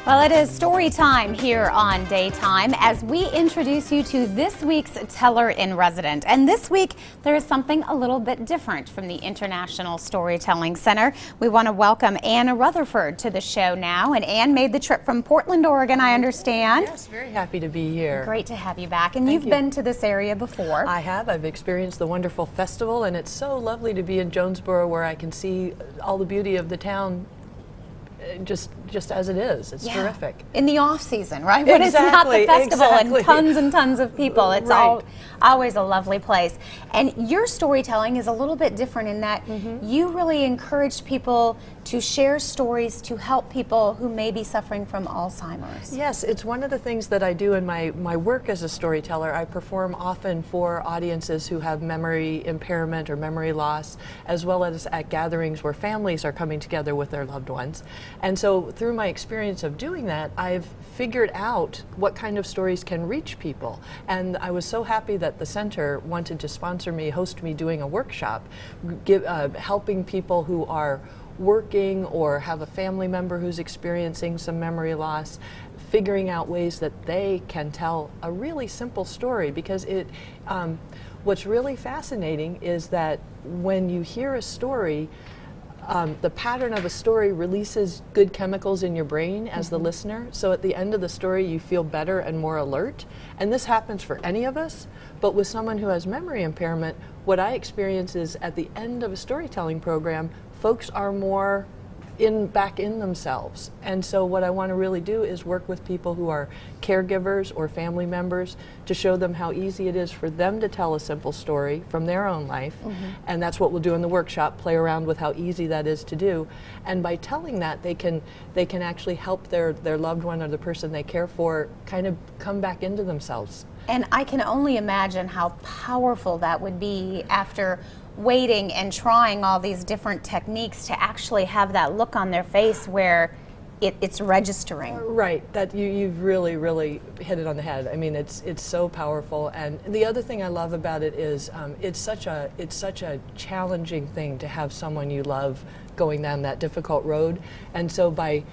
Well, it is story time here on Daytime as we introduce you to this week's Teller in Resident. And this week, there is something a little bit different from the International Storytelling Center. We want to welcome Ann Rutherford to the show now. And Ann made the trip from Portland, Oregon, I understand. Yes, very happy to be here. Great to have you back. And you've been to this area before. I have. I've experienced the wonderful festival, and it's so lovely to be in Jonesboro where I can see all the beauty of the town just as it is. It's terrific. In the off season, right? When it's not the festival and tons of people. It's always a lovely place. And your storytelling is a little bit different in that you really encourage people to share stories to help people who may be suffering from Alzheimer's. Yes, it's one of the things that I do in my work as a storyteller. I perform often for audiences who have memory impairment or memory loss, as well as at gatherings where families are coming together with their loved ones. And so through my experience of doing that, I've figured out what kind of stories can reach people. And I was so happy that the center wanted to sponsor me, host me doing a workshop, helping people who are working or have a family member who's experiencing some memory loss, figuring out ways that they can tell a really simple story. Because what's really fascinating is that when you hear a story, the pattern of a story releases good chemicals in your brain as the listener. So at the end of the story, you feel better and more alert. And this happens for any of us. But with someone who has memory impairment, what I experience is at the end of a storytelling program, folks are more back in themselves. And so what I want to really do is work with people who are caregivers or family members to show them how easy it is for them to tell a simple story from their own life. And that's what we'll do in the workshop, play around with how easy that is to do. And by telling that, they can actually help their loved one or the person they care for kind of come back into themselves. And I can only imagine how powerful that would be after waiting and trying all these different techniques to actually have that look on their face where it's registering. Right, that you've really, really hit it on the head. I mean, it's so powerful. And the other thing I love about it is it's such a challenging thing to have someone you love going down that difficult road. And so by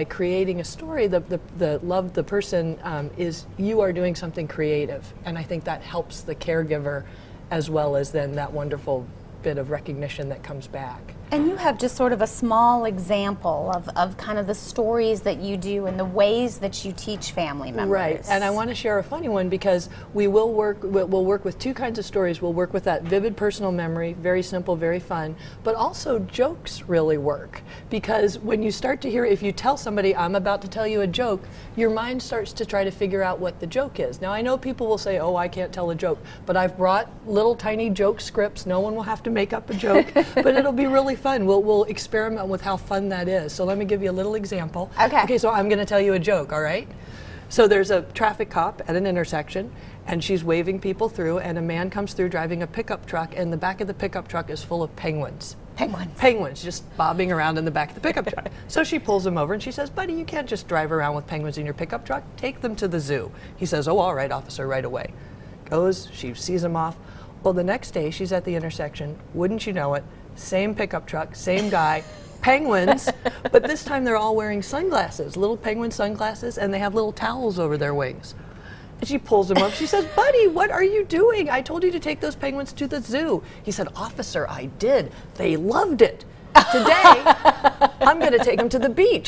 creating a story, the person is, you are doing something creative. And I think that helps the caregiver as well as then that wonderful bit of recognition that comes back. And you have just sort of a small example of kind of the stories that you do and the ways that you teach family members. Right, and I want to share a funny one because we'll work with two kinds of stories. We'll work with that vivid personal memory, very simple, very fun, but also jokes really work. Because when you start to hear, if you tell somebody, I'm about to tell you a joke, your mind starts to try to figure out what the joke is. Now I know people will say, oh, I can't tell a joke, but I've brought little tiny joke scripts. No one will have to make up a joke, but it'll be really fun. We'll experiment with how fun that is. So let me give you a little example. Okay, so I'm going to tell you a joke, all right? So there's a traffic cop at an intersection, and she's waving people through, and a man comes through driving a pickup truck, and the back of the pickup truck is full of penguins. Penguins just bobbing around in the back of the pickup truck. So she pulls him over and she says, buddy, you can't just drive around with penguins in your pickup truck. Take them to the zoo. He says, oh, all right, officer, right away. Goes, she sees him off. Well, the next day she's at the intersection, wouldn't you know it, same pickup truck, same guy, penguins, but this time they're all wearing sunglasses, little penguin sunglasses, and they have little towels over their wings. And she pulls him up. She says, buddy, what are you doing? I told you to take those penguins to the zoo. He said, officer, I did. They loved it. Today, I'm going to take them to the beach.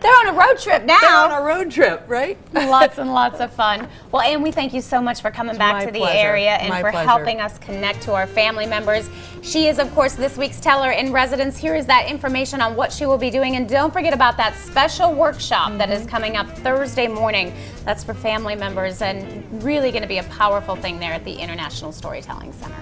They're on a road trip now. They're on a road trip, right? Lots and lots of fun. Well, Ann, we thank you so much for coming back to the area and for helping us connect to our family members. She is, of course, this week's Teller in Residence. Here is that information on what she will be doing. And don't forget about that special workshop that is coming up Thursday morning. That's for family members and really going to be a powerful thing there at the International Storytelling Center.